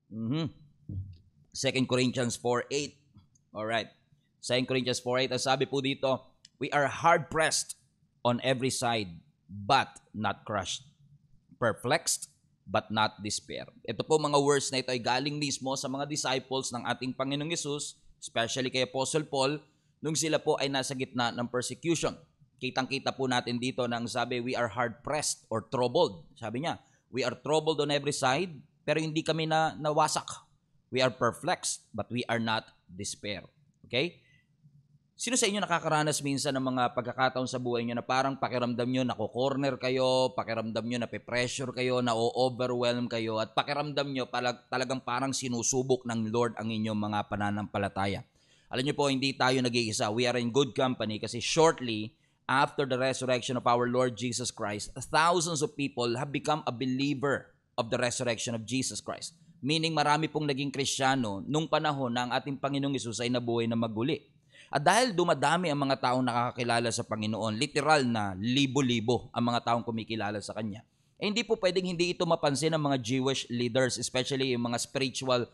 Mhm. 2 Corinthians 4:8. Alright. 2 Corinthians 4:8. Ang sabi po dito, we are hard-pressed on every side, but not crushed. Perplexed, but not despair. Ito po mga words na ito ay galing mismo sa mga disciples ng ating Panginoong Yesus, especially kay Apostle Paul, nung sila po ay nasa gitna ng persecution. Kitang-kita po natin dito nang sabi, we are hard-pressed or troubled. Sabi niya, we are troubled on every side, pero hindi kami nawasak. We are perplexed, but we are not despair. Okay? Sino sa inyo nakakaranas minsan ng mga pagkakataon sa buhay nyo na parang pakiramdam nyo nako-corner kayo, pakiramdam nyo nape-pressure kayo, na-overwhelm kayo, at pakiramdam nyo talagang parang sinusubok ng Lord ang inyong mga pananampalataya. Alam nyo po, hindi tayo nag-iisa. We are in good company kasi shortly after the resurrection of our Lord Jesus Christ, thousands of people have become a believer of the resurrection of Jesus Christ. Meaning marami pong naging Kristiyano nung panahon na ang ating Panginoong Hesus ay nabuhay na maguli. At dahil dumadami ang mga taong nakakakilala sa Panginoon, literal na libo-libo ang mga taong kumikilala sa Kanya, hindi po pwedeng hindi ito mapansin ng mga Jewish leaders, especially yung mga spiritual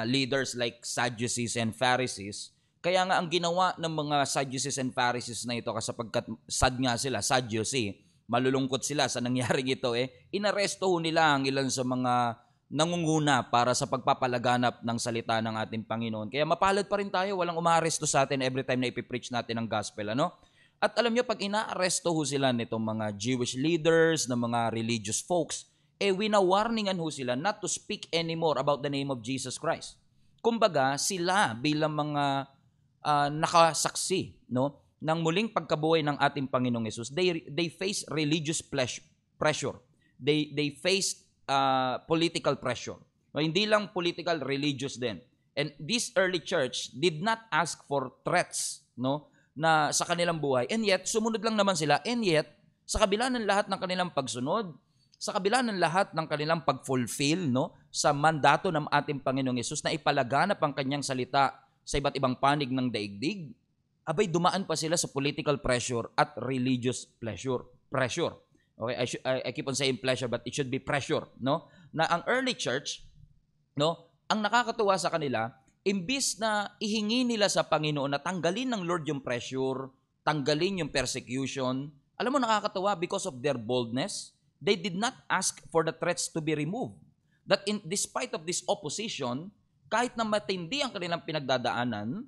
leaders like Sadducees and Pharisees. Kaya nga ang ginawa ng mga Sadducees and Pharisees na ito, kasapagkat sad nga sila, Sadducee, malulungkot sila sa nangyaring ito, inaresto nila ang ilan sa mga nangunguna para sa pagpapalaganap ng salita ng ating Panginoon. Kaya mapalad pa rin tayo, walang umaaresto sa atin every time na ipipreach natin ang gospel, ano? At alam nyo, pag inaaresto sila nitong mga Jewish leaders, ng mga religious folks, winawarningan sila not to speak anymore about the name of Jesus Christ. Kumbaga, sila bilang mga nakasaksi, no, ng muling pagkabuhay ng ating Panginoong Hesus, they face religious pressure. They face political pressure. No, hindi lang political, religious din. And this early church did not ask for threats, no, na sa kanilang buhay. And yet, sumunod lang naman sila. And yet, sa kabila ng lahat ng kanilang pagsunod, sa kabila ng lahat ng kanilang pag-fulfill, no, sa mandato ng ating Panginoong Hesus na ipalaganap ang kanyang salita sa iba't ibang panig ng daigdig, abay dumaan pa sila sa political pressure at religious pressure. Okay, I keep on saying pleasure, but it should be pressure, no? Na ang early church, no, ang nakakatuwa sa kanila, imbis na ihingi nila sa Panginoon na tanggalin ng Lord yung pressure, tanggalin yung persecution, alam mo nakakatuwa, because of their boldness, they did not ask for the threats to be removed. That despite of this opposition, kahit na matindi ang kanilang pinagdadaanan,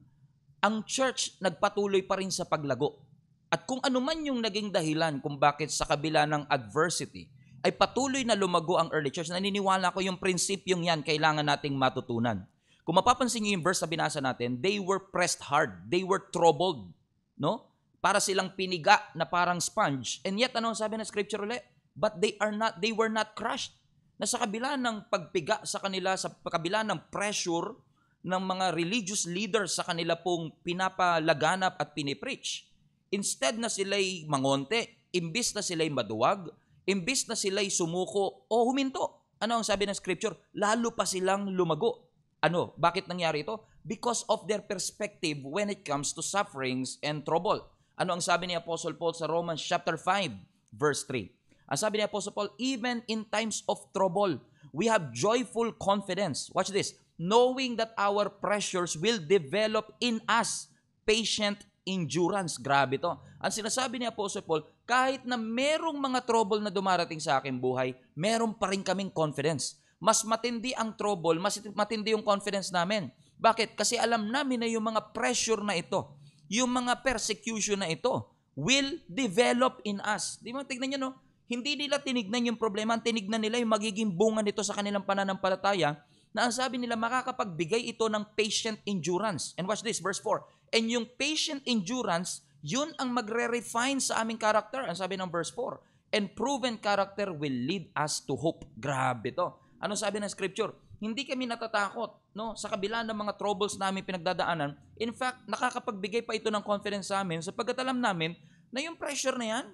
ang church nagpatuloy pa rin sa paglago. At kung ano man yung naging dahilan kung bakit sa kabila ng adversity ay patuloy na lumago ang early church, naniniwala ko yung prinsipyong yan kailangan nating matutunan. Kung mapapansin niyo yung verse na binasa natin, they were pressed hard, they were troubled, no? Para silang piniga na parang sponge. And yet, ano sabi ng scripture ulit? But they were not crushed. Na sa kabila ng pagpiga sa kanila, sa kabila ng pressure ng mga religious leaders sa kanila pong pinapalaganap at pinipreach, instead na sila'y mangonte, imbis na sila'y maduwag, imbis na sila'y sumuko o huminto. Ano ang sabi ng scripture? Lalo pa silang lumago. Ano? Bakit nangyari ito? Because of their perspective when it comes to sufferings and trouble. Ano ang sabi ni Apostle Paul sa Romans chapter 5, verse 3? Ang sabi ni Apostle Paul, even in times of trouble, we have joyful confidence. Watch this. Knowing that our pressures will develop in us patient endurance. Grabe to. Ang sinasabi ni Apostle Paul, kahit na merong mga trouble na dumarating sa aking buhay, meron pa rin kaming confidence. Mas matindi ang trouble, mas matindi yung confidence namin. Bakit? Kasi alam namin na yung mga pressure na ito, yung mga persecution na ito, will develop in us. Di ba? Tignan nyo, no? Hindi nila tinignan yung problema, tinignan nila yung magiging bunga nito sa kanilang pananampalataya, na ang sabi nila, makakapagbigay ito ng patient endurance. And watch this, verse 4. And yung patient endurance, yun ang magre-refine sa aming character. Ang sabi ng verse 4. And proven character will lead us to hope. Grabe to. Ano sabi ng scripture? Hindi kami natatakot, no? Sa kabila ng mga troubles namin pinagdadaanan. In fact, nakakapagbigay pa ito ng confidence sa amin sapagkat alam namin na yung pressure na yan,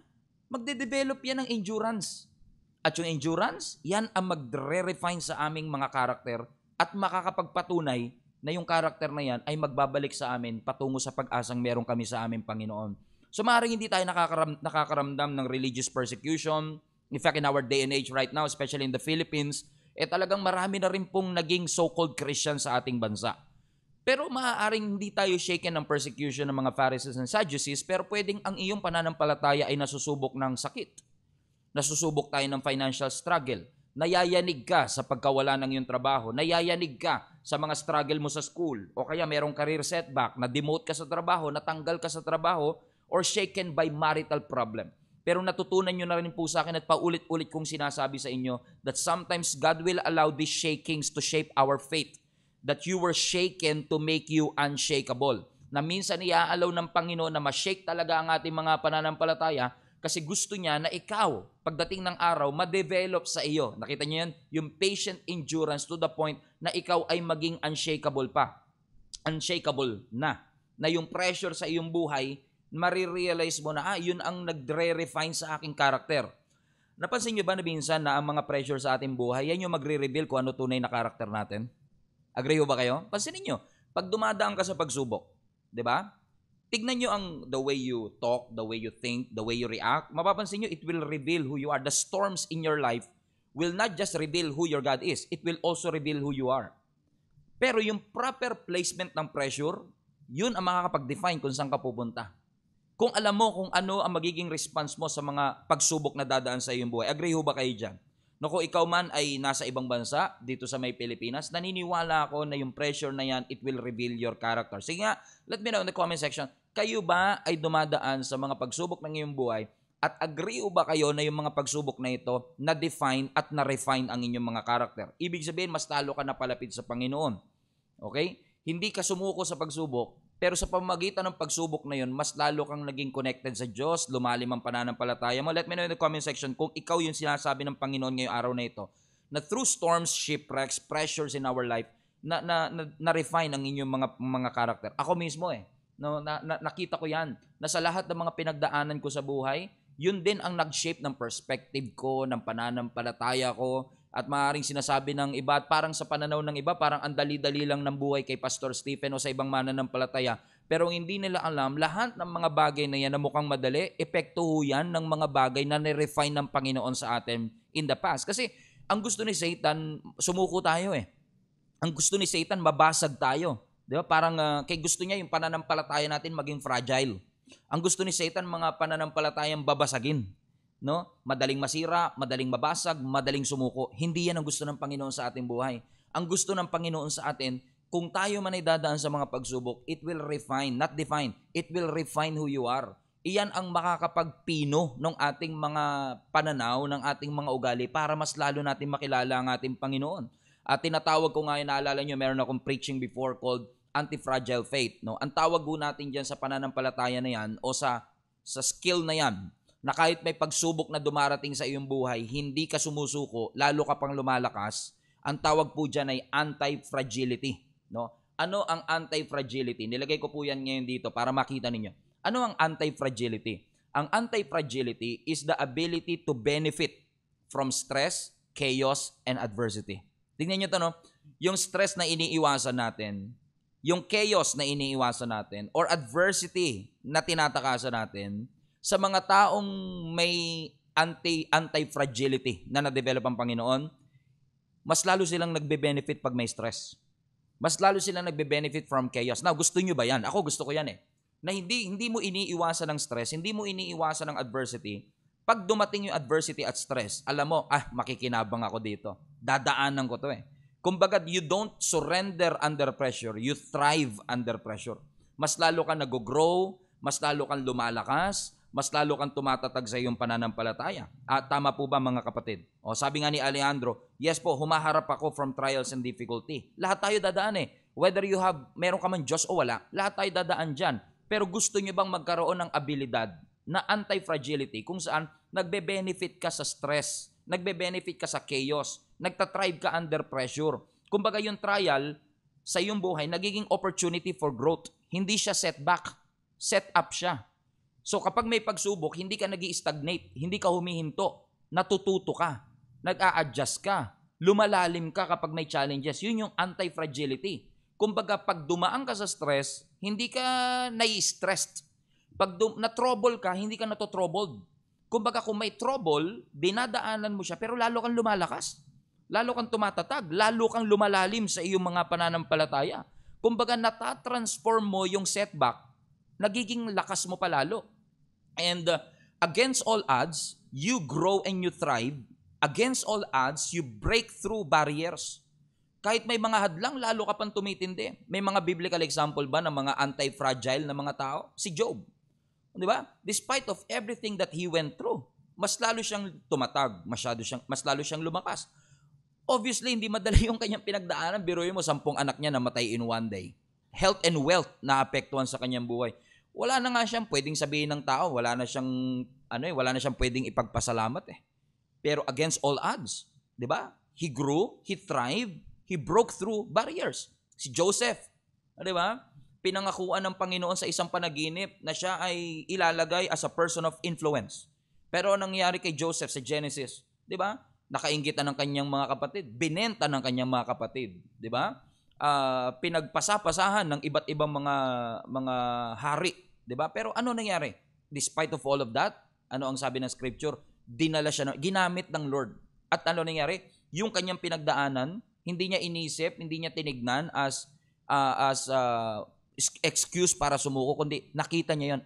magde-develop yan ng endurance. At yung endurance, yan ang magre-refine sa aming mga karakter at makakapagpatunay na yung karakter na yan ay magbabalik sa amin patungo sa pag-asang meron kami sa aming Panginoon. So maaaring hindi tayo nakakaramdam ng religious persecution. In fact, in our day and age right now, especially in the Philippines, talagang marami na rin pong naging so-called Christian sa ating bansa. Pero maaaring hindi tayo shaken ng persecution ng mga Pharisees and Sadducees, pero pwedeng ang iyong pananampalataya ay nasusubok ng sakit. Nasusubok tayo ng financial struggle. Nayayanig ka sa pagkawala ng iyong trabaho. Nayayanig ka sa mga struggle mo sa school. O kaya merong career setback, na-demote ka sa trabaho, natanggal ka sa trabaho, or shaken by marital problem. Pero natutunan nyo na rin po sa akin at paulit-ulit kong sinasabi sa inyo that sometimes God will allow these shakings to shape our faith. That you were shaken to make you unshakable. Na minsan iaalaw ng Panginoon na ma-shake talaga ang ating mga pananampalataya kasi gusto niya na ikaw, pagdating ng araw, ma-develop sa iyo. Nakita niyo yan? Yung patient endurance to the point na ikaw ay maging unshakable pa. Unshakable na. Na yung pressure sa iyong buhay, marirealize mo na, yun ang nagre-refine sa aking karakter. Napansin niyo ba na minsan na ang mga pressure sa ating buhay, yan yung magre-reveal kung ano tunay na karakter natin? Agree ba kayo? Pansinin nyo, pag dumadaan ka sa pagsubok, di ba? Tignan nyo the way you talk, the way you think, the way you react. Mapapansin nyo, it will reveal who you are. The storms in your life will not just reveal who your God is, it will also reveal who you are. Pero yung proper placement ng pressure, yun ang makakapag-define kung saan ka pupunta. Kung alam mo kung ano ang magiging response mo sa mga pagsubok na dadaan sa iyong buhay, agree ho ba kayo dyan? No, kung ikaw man ay nasa ibang bansa, dito sa may Pilipinas, naniniwala ako na yung pressure na yan, it will reveal your character. Sige nga, let me know in the comment section, kayo ba ay dumadaan sa mga pagsubok ng iyong buhay at agree ba kayo na yung mga pagsubok na ito na-define at na-refine ang inyong mga character? Ibig sabihin, mas talo ka na palapit sa Panginoon. Okay? Hindi ka sumuko sa pagsubok, pero sa pamamagitan ng pagsubok na yun, mas lalo kang naging connected sa Diyos, lumalim ang pananampalataya mo. Let me know in the comment section kung ikaw yung sinasabi ng Panginoon ngayong araw na ito, na through storms, shipwrecks, pressures in our life, na-refine ang inyong mga karakter. Ako mismo no, nakita ko yan, na sa lahat ng mga pinagdaanan ko sa buhay, yun din ang nag-shape ng perspective ko, ng pananampalataya ko, at maaaring sinasabi ng iba, at parang sa pananaw ng iba, parang ang dali-dali lang ng buhay kay Pastor Stephen o sa ibang mananampalataya. Pero hindi nila alam, lahat ng mga bagay na yan na mukhang madali, epekto ho yan ng mga bagay na nirefine ng Panginoon sa atin in the past. Kasi ang gusto ni Satan, sumuko tayo Ang gusto ni Satan, mabasag tayo. Di ba? Parang kay gusto niya yung pananampalataya natin maging fragile. Ang gusto ni Satan, mga pananampalatayang babasagin. No? Madaling masira, madaling mabasag, madaling sumuko. Hindi yan ang gusto ng Panginoon sa ating buhay. Ang gusto ng Panginoon sa atin, kung tayo man ay dadaan sa mga pagsubok, it will refine, not define. It will refine who you are. Iyan ang makakapagpino ng ating mga pananaw, ng ating mga ugali para mas lalo natin makilala ang ating Panginoon. At tinatawag ko nga, naalala nyo, meron akong preaching before called anti-fragile faith. No? Ang tawag po natin dyan sa pananampalataya na yan o sa skill na yan, na kahit may pagsubok na dumarating sa iyong buhay, hindi ka sumusuko, lalo ka pang lumalakas, ang tawag po dyan ay anti-fragility. No? Ano ang anti-fragility? Nilagay ko po yan ngayon dito para makita ninyo. Ano ang anti-fragility? Ang anti-fragility is the ability to benefit from stress, chaos, and adversity. Tingnan nyo ito, no? Yung stress na iniiwasan natin, yung chaos na iniiwasan natin, or adversity na tinatakasan natin, sa mga taong may anti-fragility na na-develop ang Panginoon, mas lalo silang nagbe-benefit pag may stress. Mas lalo silang nagbe-benefit from chaos. Now, gusto nyo ba yan? Ako gusto ko yan Na hindi mo iniiwasan ng stress, hindi mo iniiwasan ng adversity. Pag dumating yung adversity at stress, alam mo, makikinabang ako dito. Dadaanan ko to Kumbaga, you don't surrender under pressure, you thrive under pressure. Mas lalo kang nag-grow, mas lalo kang lumalakas, mas lalo kang tumatatag sa iyong pananampalataya. At tama po ba mga kapatid? O sabi nga ni Alejandro, yes po, humaharap ako from trials and difficulty. Lahat tayo dadaan Whether meron ka man Diyos o wala, lahat tayo dadaan dyan. Pero gusto nyo bang magkaroon ng abilidad na anti-fragility kung saan nagbe-benefit ka sa stress, nagbe-benefit ka sa chaos, nagtatrive ka under pressure. Kumbaga yung trial sa iyong buhay, nagiging opportunity for growth. Hindi siya setback, set up siya. So kapag may pagsubok, hindi ka nag-i-stagnate, hindi ka humihinto, natututo ka, nag-a-adjust ka, lumalalim ka kapag may challenges. Yun yung anti-fragility. Kumbaga pag dumaan ka sa stress, hindi ka nai-stressed. Pag na-trouble ka, hindi ka nato-troubled. Kumbaga kung may trouble, dinadaanan mo siya pero lalo kang lumalakas. lalo kang tumatatag, lalo kang lumalalim sa iyong mga pananampalataya. Kumbaga, natatransform mo yung setback, nagiging lakas mo palalo. And against all odds, you grow and you thrive. Against all odds, you break through barriers. Kahit may mga hadlang, lalo ka pang tumitindi. May mga biblical example ba ng mga anti-fragile na mga tao? Si Job. Di ba? Despite of everything that he went through, mas lalo siyang tumatag, mas lalo siyang lumakas. Obviously, hindi madali yung kanyang pinagdaanan. Biruin mo, 10 anak niya namatay in one day. Health and wealth na apektuhan sa kanyang buhay. Wala na nga siyang pwedeng sabihin ng tao, wala na siyang pwedeng ipagpasalamat eh. Pero against all odds, 'di ba? He grew, he thrived, he broke through barriers. Si Joseph, 'di ba? Pinangakuan ng Panginoon sa isang panaginip na siya ay ilalagay as a person of influence. Pero anong nangyari kay Joseph sa Genesis, 'di ba? Nakainggitan ng kanyang mga kapatid, binenta ng kanyang mga kapatid, 'di ba? Pinagpasapasahan ng iba't ibang mga hari, 'di ba? Pero ano nangyari? Despite of all of that, ano ang sabi ng scripture? Dinala siya, ginamit ng Lord. At ano nangyari? Yung kanyang pinagdaanan, hindi niya inisip, hindi niya tinignan as excuse para sumuko, kundi nakita niya 'yon.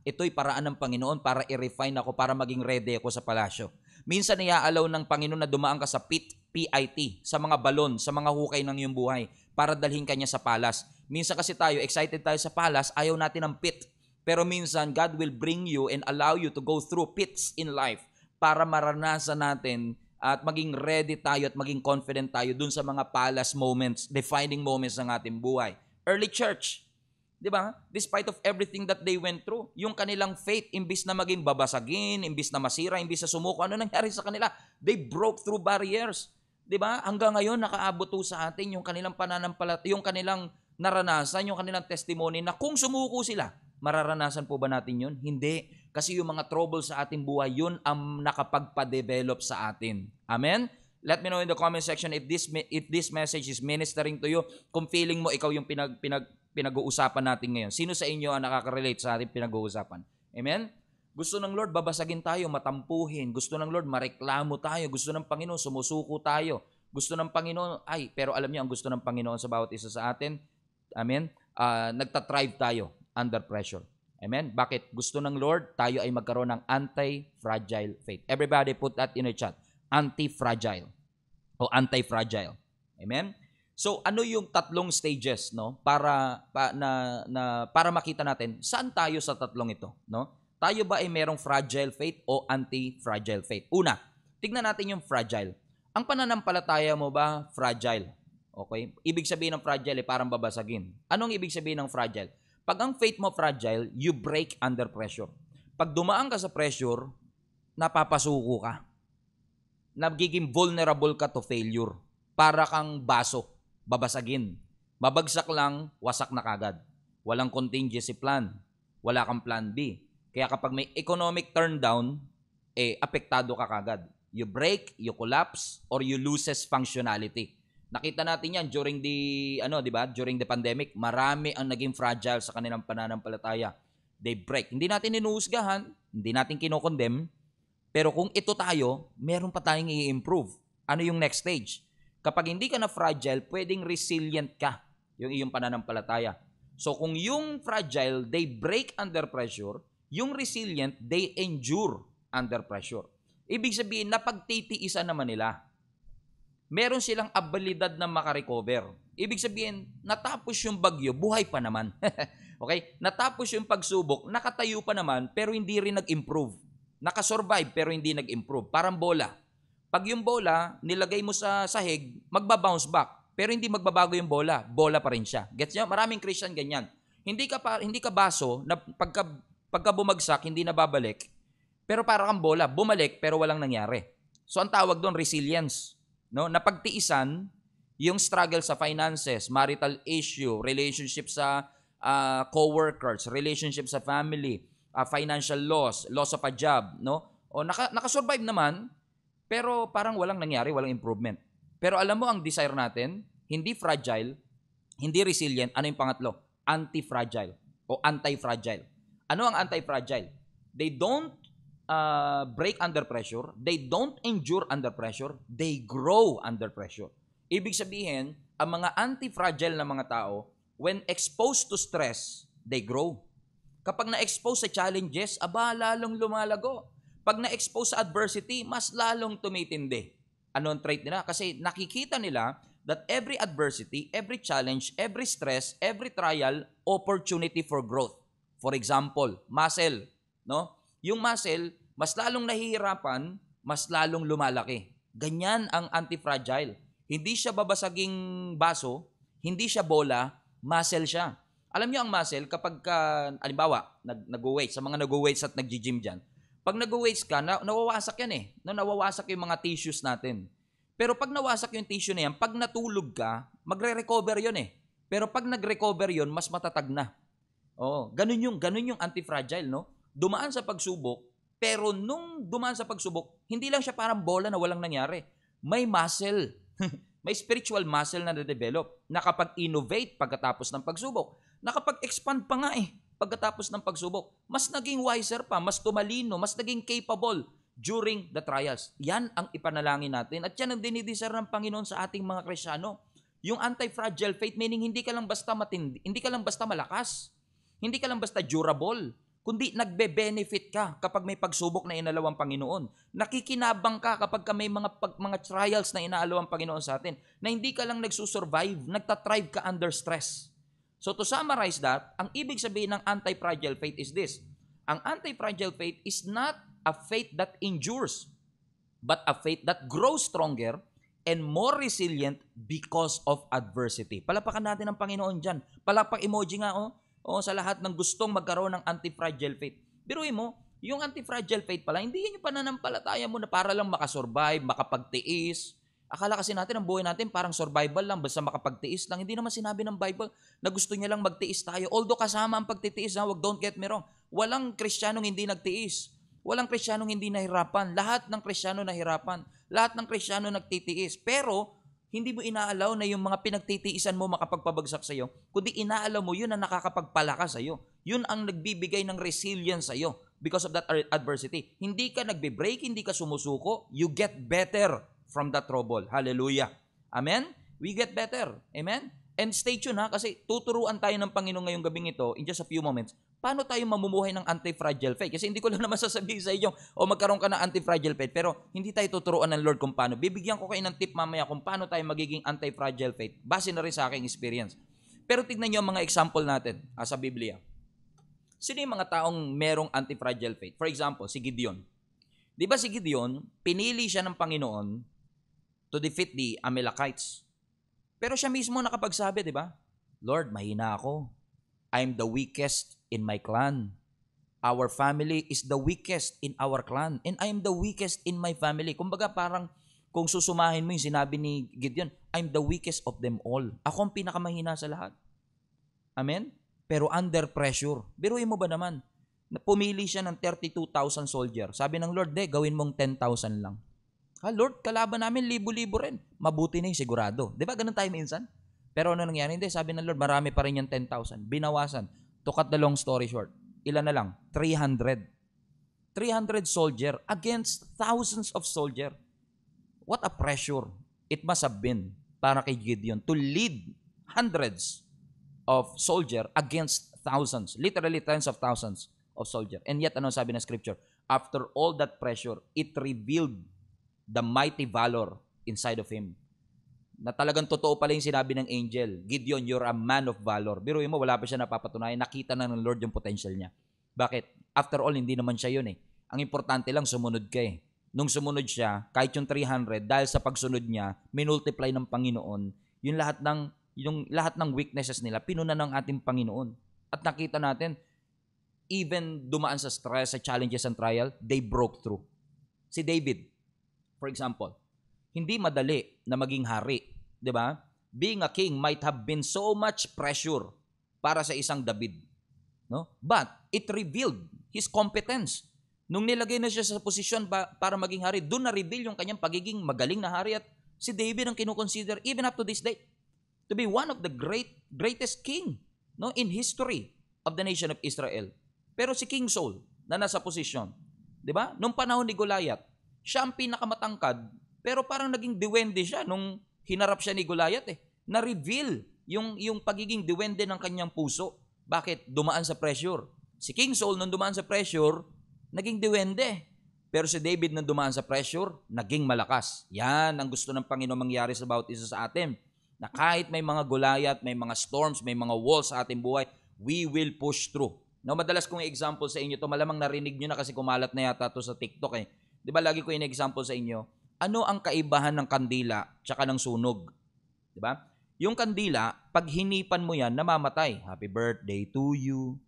Ito'y paraan ng Panginoon para i-refine ako, para maging ready ako sa palasyo. Minsan iaalaw ng Panginoon na dumaan ka sa PIT, sa mga balon, sa mga hukay ng iyong buhay, para dalhin ka niya sa palas. Minsan kasi tayo, excited tayo sa palas, ayaw natin ng pit. Pero minsan, God will bring you and allow you to go through pits in life para maranasan natin at maging ready tayo at maging confident tayo dun sa mga palas moments, defining moments ng ating buhay. Early church, di ba? Despite of everything that they went through, yung kanilang faith, imbis na maging babasagin, imbis na masira, imbis na sumuko, ano nangyari sa kanila? They broke through barriers. Di ba? Hanggang ngayon, nakaabot sa atin yung kanilang pananampalataya, yung kanilang naranasan, yung kanilang testimony na kung sumuko sila, mararanasan po ba natin yun? Hindi. Kasi yung mga trouble sa ating buhay, yun ang nakapagpa-develop sa atin. Amen? Let me know in the comment section if this message is ministering to you. Kung feeling mo ikaw yung pinag-uusapan natin ngayon. Sino sa inyo ang nakaka-relate sa ating pinag-uusapan? Amen? Gusto ng Lord, babasagin tayo, matampuhin. Gusto ng Lord, mareklamo tayo. Gusto ng Panginoon, sumusuko tayo. Gusto ng Panginoon, pero alam niyo, ang gusto ng Panginoon sa bawat isa sa atin, amen, nagtatrive tayo under pressure. Amen? Bakit? Gusto ng Lord, tayo ay magkaroon ng anti-fragile faith. Everybody put that in the chat. Anti-fragile o anti-fragile. Amen? So, ano yung tatlong stages, no? Para makita natin saan tayo sa tatlong ito, no? Tayo ba ay merong fragile faith o anti-fragile faith? Una, tignan natin yung fragile. Ang pananampalataya mo ba fragile? Okay? Ibig sabihin ng fragile parang babasagin. Anong ibig sabihin ng fragile? Pag ang faith mo fragile, you break under pressure. Pag dumaan ka sa pressure, napapasuko ka. Nagiging vulnerable ka to failure. Para kang baso, babasagin. Babagsak lang, wasak na kagad. Walang contingency plan. Wala kang plan B. Kaya kapag may economic turndown, apektado ka kagad. You break, you collapse, or you loses functionality. Nakita natin yan during during the pandemic, marami ang naging fragile sa kanilang pananampalataya. They break. Hindi natin inuhusgahan, hindi natin kinokondem, pero kung ito tayo, meron pa tayong i-improve. Ano yung next stage? Kapag hindi ka na fragile, pwedeng resilient ka, yung iyong pananampalataya. So kung yung fragile, they break under pressure, yung resilient, they endure under pressure. Ibig sabihin, napagtitiisan naman nila. Meron silang abilidad na makarecover. Ibig sabihin, natapos yung bagyo, buhay pa naman. Okay? Natapos yung pagsubok, nakatayo pa naman, pero hindi rin nag-improve. Nakasurvive, pero hindi nag-improve. Parang bola. Pag yung bola, nilagay mo sa sahig, magbabounce back. Pero hindi magbabago yung bola. Bola pa rin siya. Gets nyo? Maraming Christian ganyan. Hindi ka baso, na pagka bumagsak, hindi na babalik. Pero para kang bola, bumalik, pero walang nangyari. So, ang tawag doon, resilience. No, napagtiisan yung struggle sa finances, marital issue, relationship sa co-workers, relationship sa family, financial loss of a job, no? O naka-survive naman, pero parang walang nangyari, walang improvement. Pero alam mo ang desire natin, hindi fragile, hindi resilient, ano yung pangatlo? Anti-fragile o anti-fragile. Ano ang anti-fragile? They don't break under pressure, they don't endure under pressure, they grow under pressure. Ibig sabihin, ang mga anti-fragile na mga tao, when exposed to stress, they grow. Kapag na-expose sa challenges, lalong lumalago. Pag na-expose sa adversity, mas lalong tumitindi. Ano ang trait nila? Kasi nakikita nila that every adversity, every challenge, every stress, every trial, opportunity for growth. For example, muscle, no? Yung muscle, mas lalong nahihirapan, mas lalong lumalaki. Ganyan ang anti-fragile. Hindi siya babasaging baso, hindi siya bola, muscle siya. Alam niyo ang muscle, kapag halimbawa, nag-weights, sa mga nag-weights at nag-gym dyan, pag nag-weights ka, nawawasak yan eh. No, nawawasak yung mga tissues natin. Pero pag nawasak yung tissue na yan, pag natulog ka, magre-recover yun eh. Pero pag nag-recover yun, mas matatag na. Oo, ganun yung anti-fragile, no? Dumaan sa pagsubok, pero nung dumaan sa pagsubok, hindi lang siya parang bola na walang nangyari. May muscle. May spiritual muscle na na-develop. Nakapag-innovate pagkatapos ng pagsubok. Nakapag-expand pa nga eh pagkatapos ng pagsubok. Mas naging wiser pa, mas tumalino, mas naging capable during the trials. Yan ang ipanalangin natin. At yan ang dinidesire ng Panginoon sa ating mga Kristiyano. Yung anti-fragile faith, meaning hindi ka lang basta matindi, hindi ka lang basta malakas, hindi ka lang basta durable, kundi nagbe-benefit ka kapag may pagsubok na inalaw ang Panginoon. Nakikinabang ka kapag may mga trials na inaalaw ang Panginoon sa atin, na hindi ka lang nagsusurvive, nagtatrive ka under stress. So to summarize that, ang ibig sabihin ng anti-fragile faith is this. Ang anti-fragile faith is not a faith that endures, but a faith that grows stronger and more resilient because of adversity. Palapakan natin ang Panginoon dyan. Palapak emoji nga sa lahat ng gustong magkaroon ng anti-fragile faith. Biruin mo, yung anti-fragile faith pala, hindi yan yung pananampalataya mo na para lang makasurvive, makapagtiis. Akala kasi natin, ang buhay natin parang survival lang, basta makapagtiis lang. Hindi naman sinabi ng Bible na gusto niya lang magtiis tayo. Although kasama ang pagtitiis, don't get me wrong. Walang Kristiyanong hindi nagtiis. Walang Kristiyanong hindi nahirapan. Lahat ng Kristiyano nahirapan. Lahat ng Kristiyano nagtitiis. Pero, hindi mo inaalaw na yung mga pinagtitiisan mo makapagpabagsak sa'yo, kundi inaalaw mo yun ang nakakapagpalakas sa'yo. Yun ang nagbibigay ng resilience sa'yo because of that adversity. Hindi ka nagbe-break, hindi ka sumusuko, you get better from that trouble. Hallelujah. Amen? We get better. Amen? And stay tuned ha, kasi tuturuan tayo ng Panginoon ngayong gabing ito in just a few moments. Paano tayo mamumuhay ng anti-fragile faith? Kasi hindi ko lang naman sasabihin sa inyo, magkaroon ka ng anti-fragile faith, pero hindi tayo tuturuan ng Lord kung paano. Bibigyan ko kayo ng tip mamaya kung paano tayo magiging anti-fragile faith. Base na rin sa aking experience. Pero tignan nyo ang mga example natin sa Biblia. Sino yung mga taong merong anti-fragile faith? For example, si Gideon. Di ba si Gideon, pinili siya ng Panginoon to defeat the Amalekites. Pero siya mismo nakapagsabi, di ba? Lord, mahina ako. I'm the weakest in my clan. Our family is the weakest in our clan. And I'm the weakest in my family. Kumbaga parang kung susumahin mo yung sinabi ni Gideon, I'm the weakest of them all. Ako ang pinakamahina sa lahat. Amen? Pero under pressure. Biruin mo ba naman? Pumili siya ng 32,000 soldier. Sabi ng Lord, gawin mong 10,000 lang. Lord, kalaban namin libo-libo rin. Mabuti na yung sigurado. Di ba ganun tayo minsan? Pero ano nangyari? Hindi, sabi ng Lord, marami pa rin yung 10,000. Binawasan. To cut the long story short, ilan na lang? 300. 300 soldier against thousands of soldier. What a pressure it must have been para kay Gideon to lead hundreds of soldier against thousands. Literally tens of thousands of soldier. And yet, ano sabi ng scripture? After all that pressure, it revealed the mighty valor inside of him. Na talagang totoo pala yung sinabi ng angel, Gideon, you're a man of valor. Biruin mo, wala pa siya napapatunayan. Nakita na ng Lord yung potential niya. Bakit? After all, hindi naman siya yun eh. Ang importante lang, sumunod ka eh. Nung sumunod siya, kahit yung 300, dahil sa pagsunod niya, minultiply ng Panginoon, yung lahat ng weaknesses nila, pinuna ng ating Panginoon. At nakita natin, even dumaan sa stress, sa challenges and trial, they broke through. Si David, for example, hindi madali na maging hari, 'di ba? Being a king might have been so much pressure para sa isang David, no? But it revealed his competence. Nung nilagay na siya sa posisyon para maging hari, doon na-reveal yung kanyang pagiging magaling na hari, at si David ang kinukonsider even up to this day to be one of the greatest king, no, in history of the nation of Israel. Pero si King Saul na nasa posisyon, 'di 'Di ba? Nung panahon ni Goliath, siya ang pinakamatangkad, pero parang naging diwende siya nung hinarap siya ni Goliath eh. Na-reveal yung pagiging diwende ng kanyang puso. Bakit? Dumaan sa pressure. Si King Saul nung dumaan sa pressure, naging diwende. Pero si David nung dumaan sa pressure, naging malakas. Yan ang gusto ng Panginoon mangyari sa bawat isa sa atin. Na kahit may mga Goliath, may mga storms, may mga walls sa ating buhay, we will push through. No, madalas kong example sa inyo to, malamang narinig nyo na kasi kumalat na yata to sa TikTok eh. 'Di ba lagi ko yung example sa inyo? Ano ang kaibahan ng kandila tsaka ng sunog? 'Di ba? Yung kandila, pag hinipan mo yan, namamatay. Happy birthday to you.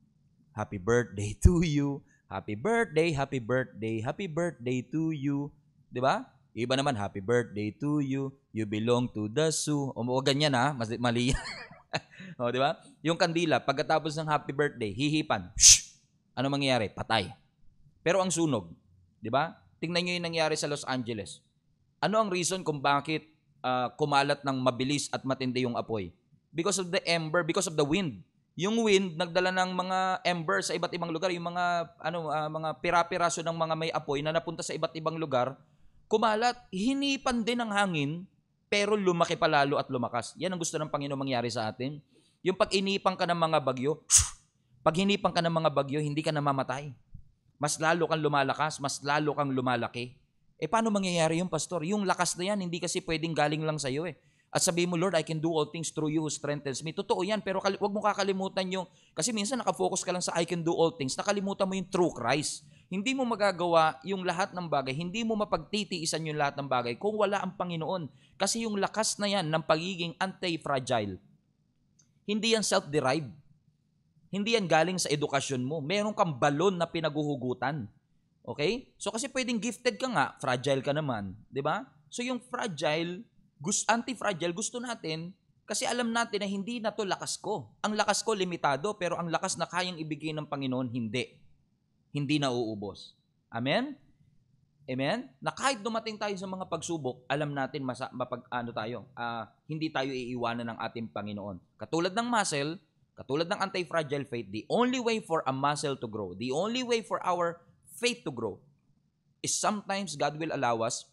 Happy birthday to you. Happy birthday, happy birthday, happy birthday to you. 'Di ba? Iba naman, happy birthday to you. You belong to the zoo. O ganyan ha, mali. O, di ba? Yung kandila, pagkatapos ng happy birthday, hihipan. Shh! Ano mangyayari? Patay. Pero ang sunog, di ba? Tingnan nyo yung nangyari sa Los Angeles. Ano ang reason kung bakit kumalat ng mabilis at matindi yung apoy? Because of the ember, because of the wind. Yung wind, nagdala ng mga ember sa iba't ibang lugar. Yung mga, mga pira-piraso ng mga may apoy na napunta sa iba't ibang lugar, kumalat, hinipan din ng hangin, pero lumaki pa lalo at lumakas. Yan ang gusto ng Panginoon mangyari sa atin. Yung pag inipang ka ng mga bagyo, pag hinipang ka ng mga bagyo, hindi ka namamatay. Mas lalo kang lumalakas, mas lalo kang lumalaki. Paano mangyayari yung pastor? Yung lakas na yan, hindi kasi pwedeng galing lang sa'yo eh. At sabihin mo, Lord, I can do all things through you who strengthens me. Totoo yan, pero huwag mo kakalimutan yung, kasi minsan nakafocus ka lang sa I can do all things, nakalimutan mo yung true Christ. Hindi mo magagawa yung lahat ng bagay, hindi mo mapagtitiisan yung lahat ng bagay kung wala ang Panginoon. Kasi yung lakas na yan ng pagiging anti-fragile, hindi yan self-derived. Hindi yan galing sa edukasyon mo. Meron kang balon na pinaguhugutan. Okay? So kasi pwedeng gifted ka nga, fragile ka naman. 'Di ba? So yung fragile, anti-fragile, gusto natin kasi alam natin na hindi na to lakas ko. Ang lakas ko limitado, pero ang lakas na kayang ibigay ng Panginoon, hindi. Hindi na uubos. Amen? Amen? Na kahit dumating tayo sa mga pagsubok, alam natin hindi tayo iiwanan ng ating Panginoon. Katulad ng muscle, katulad ng anti-fragile faith, the only way for a muscle to grow, the only way for our faith to grow, is sometimes God will allow us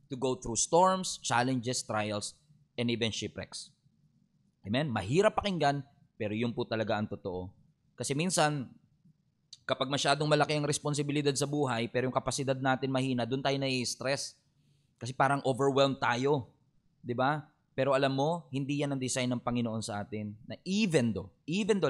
to go through storms, challenges, trials, and even shipwrecks. Amen? Mahirap pakinggan, pero yun po talaga ang totoo. Kasi minsan, kapag masyadong malaki ang responsibilidad sa buhay, pero yung kapasidad natin mahina, doon tayo nai-stress. Kasi parang overwhelmed tayo. 'Di ba? Pero alam mo, hindi yan ang design ng Panginoon sa atin. Na even though,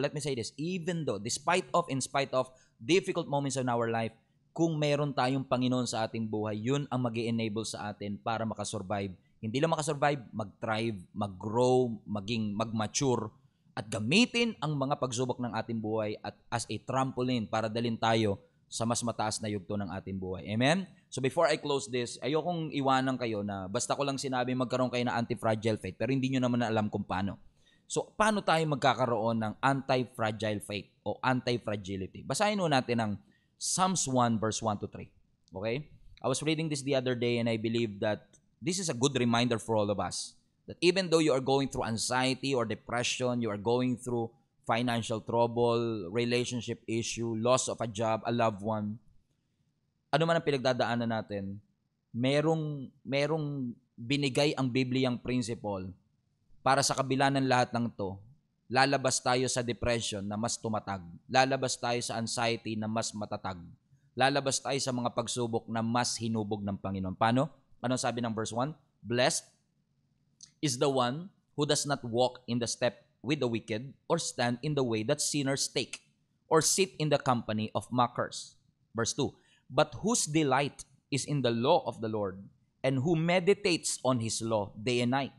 let me say this, even though, in spite of difficult moments in our life, kung meron tayong Panginoon sa ating buhay, yun ang mag-i-enable sa atin para makasurvive. Hindi lang makasurvive, mag-thrive, mag-grow, mag-mature, at gamitin ang mga pagsubok ng ating buhay at as a trampoline para dalhin tayo sa mas mataas na yugto ng ating buhay. Amen? So before I close this, ayokong iwanan kayo na basta ko lang sinabi magkaroon kayo ng anti-fragile faith, pero hindi nyo naman na alam kung paano. So paano tayo magkakaroon ng anti-fragile faith o anti-fragility? Basahin nun natin ang Psalms 1 verse 1 to 3. Okay? I was reading this the other day and I believe that this is a good reminder for all of us. That even though you are going through anxiety or depression, you are going through financial trouble, relationship issue, loss of a job, a loved one, ano man ang pinagdadaanan natin, merong binigay ang Bibliyang principle para sa kabila ng lahat ng to, lalabas tayo sa depression na mas tumatag. Lalabas tayo sa anxiety na mas matatag. Lalabas tayo sa mga pagsubok na mas hinubog ng Panginoon. Paano? Ano sabi ng verse 1? Blessed is the one who does not walk in the step with the wicked or stand in the way that sinners take or sit in the company of mockers. Verse 2, but whose delight is in the law of the Lord and who meditates on his law day and night.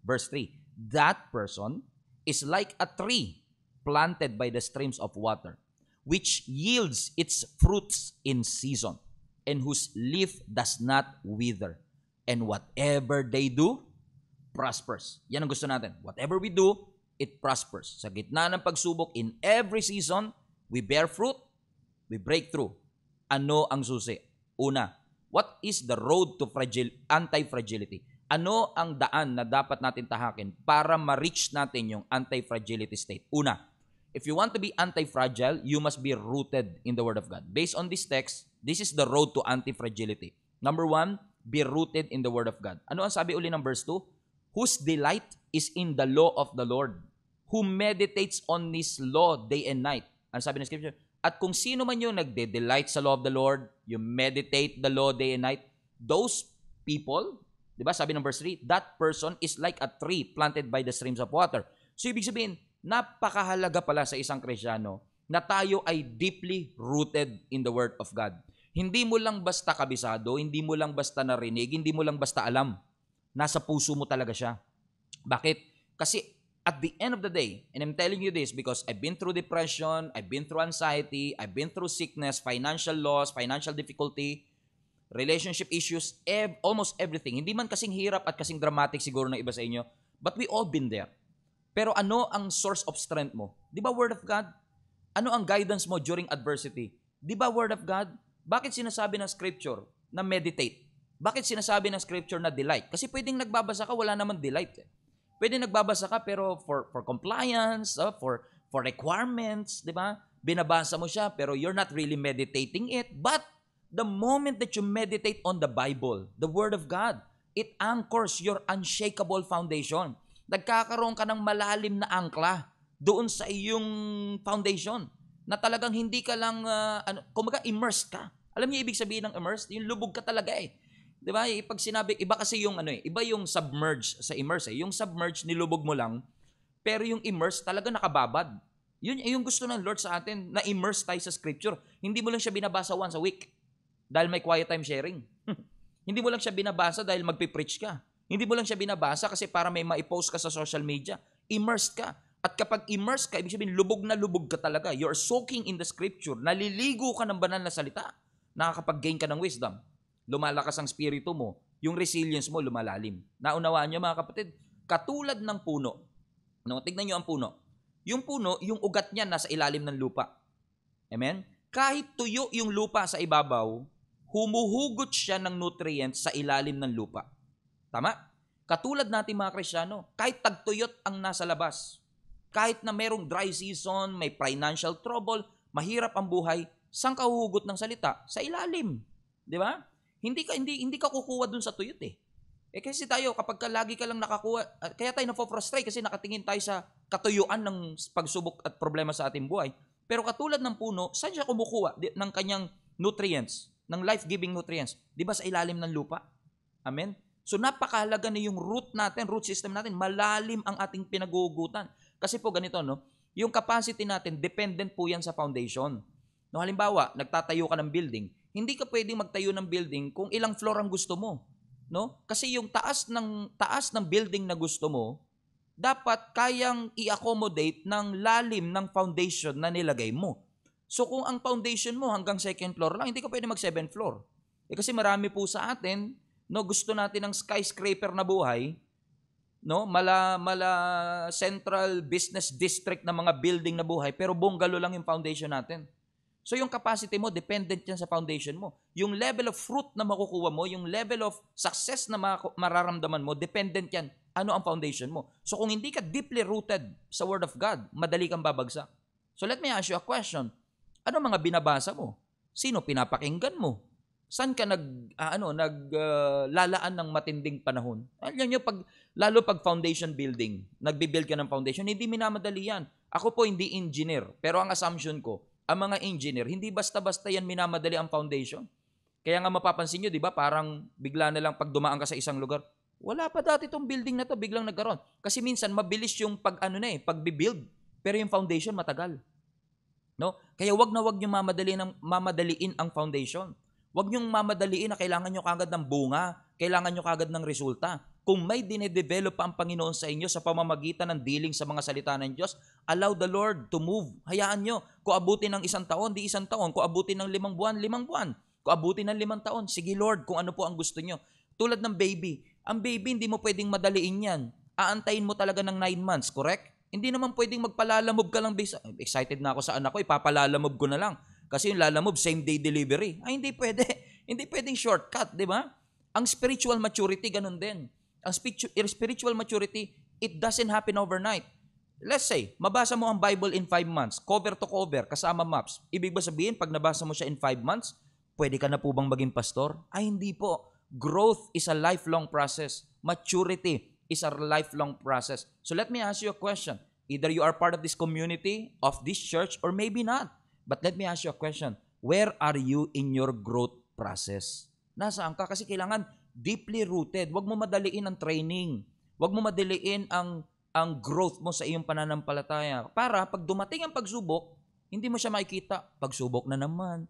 Verse 3, that person is like a tree planted by the streams of water, which yields its fruits in season and whose leaf does not wither. And whatever they do, prospers. Yan ang gusto natin. Whatever we do, it prospers. Sa gitna ng pagsubok, in every season, we bear fruit, we break through. Ano ang susi? Una, what is the road to anti-fragility? Ano ang daan na dapat natin tahakin para ma-reach natin yung anti-fragility state? Una, if you want to be anti-fragile, you must be rooted in the Word of God. Based on this text, This is the road to anti-fragility. Number 1, be rooted in the Word of God. Ano ang sabi uli ng verse 2? Whose delight is in the law of the Lord, who meditates on His law day and night. Ano sabi ng Scripture? At kung sino man yung nagde-delight sa law of the Lord, you meditate the law day and night, those people, di ba sabi ng verse 3, that person is like a tree planted by the streams of water. So ibig sabihin, napakahalaga pala sa isang Kristiyano na tayo ay deeply rooted in the Word of God. Hindi mo lang basta kabisado, hindi mo lang basta narinig, hindi mo lang basta alam. Nasa puso mo talaga siya. Bakit? Kasi at the end of the day, and I'm telling you this because I've been through depression, I've been through anxiety, I've been through sickness, financial loss, financial difficulty, relationship issues, almost everything. Hindi man kasing hirap at kasing dramatic siguro ng iba sa inyo, but we all been there. Pero ano ang source of strength mo? Di ba Word of God? Ano ang guidance mo during adversity? Di ba Word of God? Bakit sinasabi ng Scripture na meditate? Bakit sinasabi ng Scripture na delight? Kasi pwedeng nagbabasa ka, wala naman delight. Pwede nagbabasa ka pero for compliance, for requirements, di ba? Binabasa mo siya pero you're not really meditating it. But the moment that you meditate on the Bible, the Word of God, it anchors your unshakable foundation. Nagkakaroon ka ng malalim na angkla doon sa iyong foundation na talagang hindi ka lang, kumbaga immersed ka. Alam niyo ibig sabihin ng immersed? Yung lubog ka talaga eh. Di ba? Pag sinabi, iba kasi yung iba yung submerge sa immerse eh. Yung submerge nilubog mo lang, pero yung immerse talaga nakababad. Yun yung gusto ng Lord sa atin, na immerse tayo sa Scripture. Hindi mo lang siya binabasa once a week dahil may quiet time sharing. Hindi mo lang siya binabasa dahil magpipreach ka. Hindi mo lang siya binabasa kasi para may maipost ka sa social media. Immersed ka. At kapag immersed ka, ibig sabihin lubog na lubog ka talaga. You're soaking in the Scripture. Naliligo ka ng banal na salita. Nakakapag-gain ka ng wisdom. Lumalakas ang spirito mo, yung resilience mo lumalalim. Naunawaan nyo mga kapatid, katulad ng puno. No, tignan nyo ang puno. Yung puno, yung ugat niya nasa ilalim ng lupa. Amen? Kahit tuyo yung lupa sa ibabaw, humuhugot siya ng nutrients sa ilalim ng lupa. Tama? Katulad natin mga Kristiyano, kahit tagtuyot ang nasa labas, kahit na merong dry season, may financial trouble, mahirap ang buhay, saan ka huhugot ng salita? Sa ilalim. Di ba? Hindi ka kukuha dun sa tuyot eh. Kasi tayo, kapag lagi ka lang nakakuha, kaya tayo na-frustrate kasi nakatingin tayo sa katuyuan ng pagsubok at problema sa ating buhay. Pero katulad ng puno, saan siya kumukuha ng kanyang nutrients, ng life-giving nutrients? Di ba sa ilalim ng lupa? Amen? So napakahalaga na yung root natin, root system natin, malalim ang ating pinagugutan. Kasi po ganito, no? Yung capacity natin, dependent po yan sa foundation. No, halimbawa, nagtatayo ka ng building, hindi ka pwedeng magtayo ng building kung ilang floor ang gusto mo, no? Kasi yung taas ng building na gusto mo, dapat kayang i-accommodate ng lalim ng foundation na nilagay mo. So kung ang foundation mo hanggang second floor lang, hindi ka pwedeng mag 7th floor. Kasi marami po sa atin, no, gusto natin ng skyscraper na buhay, no? Mala central business district na mga building na buhay, pero bungalow lang yung foundation natin. So yung capacity mo, dependent yan sa foundation mo. Yung level of fruit na makukuha mo, yung level of success na mararamdaman mo, dependent yan. Ano ang foundation mo? So kung hindi ka deeply rooted sa Word of God, madali kang babagsak. So let me ask you a question. Ano mga binabasa mo? Sino pinapakinggan mo? Saan ka naglalaan ng matinding panahon? Alam nyo, lalo pag foundation building, nagbibuild ka ng foundation, hindi minamadali yan. Ako po hindi engineer, pero ang assumption ko, ang mga engineer, hindi basta-basta yan minamadali ang foundation. Kaya nga mapapansin nyo, di ba, parang bigla na lang pag dumaan ka sa isang lugar, wala pa dati itong building na to, biglang nagkaroon. Kasi minsan mabilis yung pagbibuild, pero yung foundation matagal. No? Kaya wag na wag nyo mamadaliin ang foundation. Wag nyo mamadaliin na kailangan nyo kagad ng bunga, kailangan nyo kagad ng resulta. Kung may dinedevelop pa ang Panginoon sa inyo sa pamamagitan ng dealing sa mga salita ng Diyos, allow the Lord to move. Hayaan nyo. Kung abutin ng 1 taon, di 1 taon. Kung abutin ng 5 buwan, 5 buwan. Kung abutin ng 5 taon, sige Lord, kung ano po ang gusto nyo. Tulad ng baby. Ang baby, hindi mo pwedeng madaliin yan. Aantayin mo talaga ng 9 months, correct? Hindi naman pwedeng magpalalamove ka lang. Excited na ako sa anak ko, ipapalalamove ko na lang. Kasi yung lalamove, same day delivery. Ay, hindi pwede. Hindi pwedeng shortcut, di ba? Ang spiritual maturity, ganun din. Ang spiritual maturity, it doesn't happen overnight. Let's say, mabasa mo ang Bible in 5 months, cover to cover, kasama maps. Ibig ba sabihin, pag nabasa mo siya in 5 months, pwede ka na po bang maging pastor? Ay, hindi po. Growth is a lifelong process. Maturity is a lifelong process. So let me ask you a question. Either you are part of this community, of this church, or maybe not. But let me ask you a question. Where are you in your growth process? Nasaan ka? Kasi kailangan deeply rooted. Huwag mo madaliin ang training. Huwag mo madaliin ang growth mo sa iyong pananampalataya. Para pag dumating ang pagsubok, hindi mo siya makikita. Pagsubok na naman.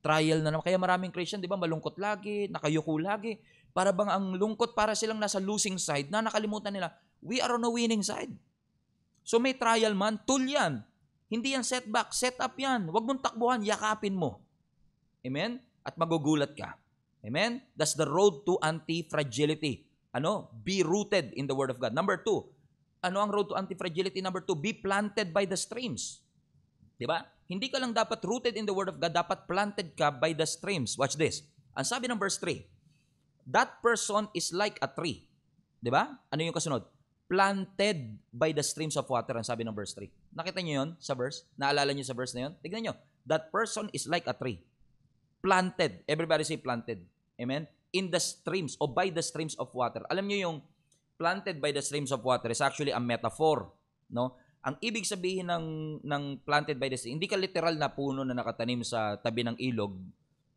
Trial na naman. Kaya maraming Christian, di ba, malungkot lagi, nakayuko lagi. Para bang ang lungkot, para silang nasa losing side na nakalimutan nila, we are on a winning side. So may trial man, tool yan. Hindi yan setback, set up yan. Huwag mong takbuhan, yakapin mo. Amen? At magugulat ka. Amen? That's the road to anti-fragility. Be rooted in the Word of God. Number 2, ano ang road to anti-fragility? Number 2, be planted by the streams. Diba? Hindi ka lang dapat rooted in the Word of God, dapat planted ka by the streams. Watch this. Ang sabi ng verse 3, that person is like a tree. Diba? Ano yung kasunod? Planted by the streams of water, ang sabi ng verse 3. Nakita niyo yun sa verse? Naalala niyo sa verse na yun? Tignan niyo. That person is like a tree. Planted. Everybody say planted. Amen? In the streams or by the streams of water. Alam niyo yung planted by the streams of water is actually a metaphor. No? Ang ibig sabihin ng planted by the streams, hindi ka literal na puno na nakatanim sa tabi ng ilog,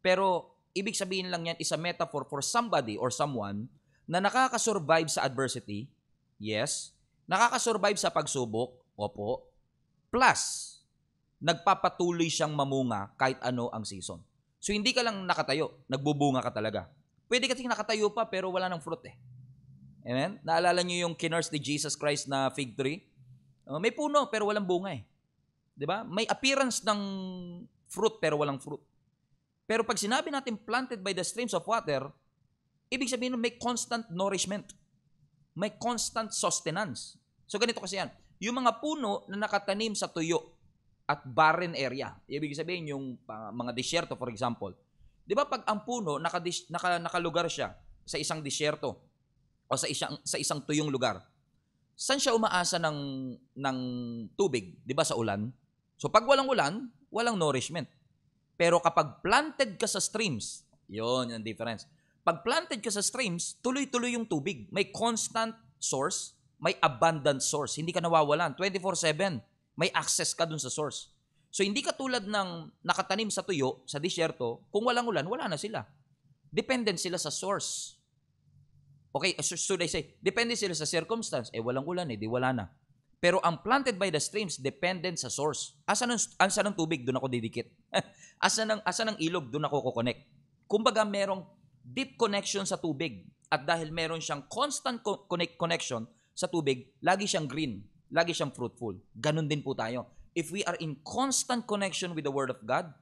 pero ibig sabihin lang yan is a metaphor for somebody or someone na nakakasurvive sa adversity, yes, nakakasurvive sa pagsubok, opo, plus, nagpapatuloy siyang mamunga kahit ano ang season. So, hindi ka lang nakatayo, nagbubunga ka talaga. Pwede kasing nakatayo pa pero wala ng fruit eh. Amen? Naalala niyo yung kinurse ni Jesus Christ na fig tree? May puno pero walang bunga eh. 'Di ba? May appearance ng fruit pero walang fruit. Pero pag sinabi natin planted by the streams of water, ibig sabihin may constant nourishment. May constant sustenance. So ganito kasi yan. Yung mga puno na nakatanim sa tuyo at barren area, ibig sabihin yung mga disyerto for example. 'Di ba pag ang puno nakalugar siya sa isang disyerto o sa isang tuyong lugar, saan siya umaasa ng tubig? 'Di ba sa ulan? So pag walang ulan, walang nourishment. Pero kapag planted ka sa streams, yon yung difference. Pag planted ka sa streams, tuloy-tuloy yung tubig. May constant source, may abundant source. Hindi ka nawawalan. 24/7, may access ka dun sa source. So hindi ka tulad ng nakatanim sa tuyo, sa disyerto, kung walang ulan, wala na sila. Dependent sila sa source. Okay, should I say, depende sila sa circumstance. Walang ulan di wala na. Pero ang planted by the streams, dependent sa source. Asa ng tubig, doon ako didikit. asa ng ilog, doon ako kukonek. Kumbaga, merong deep connection sa tubig. At dahil meron siyang constant connection sa tubig, lagi siyang green, lagi siyang fruitful. Ganon din po tayo. If we are in constant connection with the Word of God,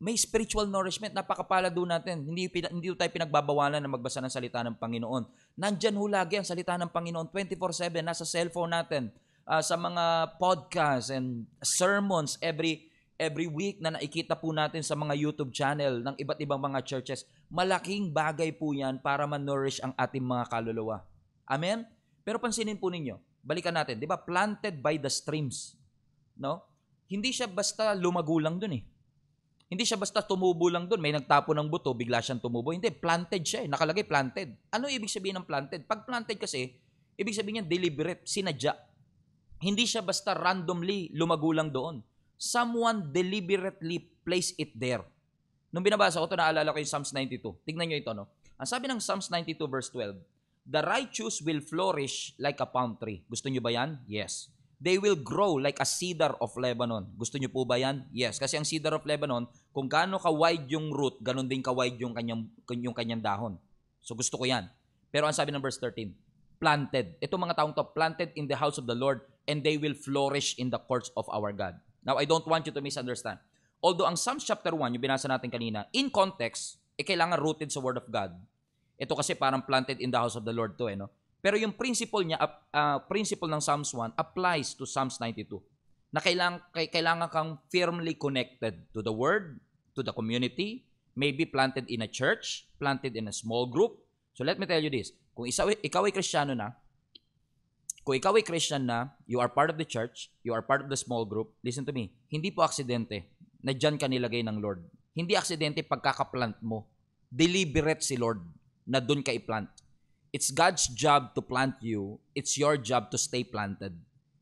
may spiritual nourishment. Napakapala doon natin. Hindi tayo pinagbabawalan na magbasa ng salita ng Panginoon. Nandyan ho lagi ang salita ng Panginoon 24/7. Nasa cellphone natin. Sa mga podcasts and sermons every week na nakikita po natin sa mga YouTube channel ng iba't ibang mga churches. Malaking bagay po yan para ma-nourish ang ating mga kaluluwa. Amen? Pero pansinin po ninyo, balikan natin, di ba? Planted by the streams. No? Hindi siya basta lumagulang dun eh. Hindi siya basta tumubo lang dun. May nagtapo ng buto, bigla siyang tumubo. Hindi, planted siya eh. Nakalagay planted. Ano ibig sabihin ng planted? Pag planted kasi, ibig sabihin niya deliberate, sinadya. Hindi siya basta randomly lumagulang doon. Someone deliberately placed it there. Nung binabasa ko ito, naalala ko yung Psalms 92. Tignan nyo ito, no? Ang sabi ng Psalms 92 verse 12, the righteous will flourish like a palm tree. Gusto nyo ba yan? Yes. They will grow like a cedar of Lebanon. Gusto nyo po ba yan? Yes. Kasi ang cedar of Lebanon, kung gaano ka-wide yung root, ganun din ka-wide yung kanyang dahon. So gusto ko yan. Pero ang sabi ng verse 13, planted. Itong mga taong to, planted in the house of the Lord, and they will flourish in the courts of our God. Now, I don't want you to misunderstand. Although ang Psalms chapter 1, yung binasa natin kanina, in context, kailangan rooted sa Word of God. Ito kasi parang planted in the house of the Lord to, no? Pero yung principle niya, principle ng Psalms 1 applies to Psalms 92. Na kailangan kang firmly connected to the Word, to the community, maybe planted in a church, planted in a small group. So let me tell you this, kung ikaw ay Kristiyano na, you are part of the church, you are part of the small group, listen to me, hindi po aksidente na dyan ka nilagay ng Lord. Hindi aksidente pagkakaplant mo. Deliberate si Lord na doon ka i-plant. It's God's job to plant you. It's your job to stay planted.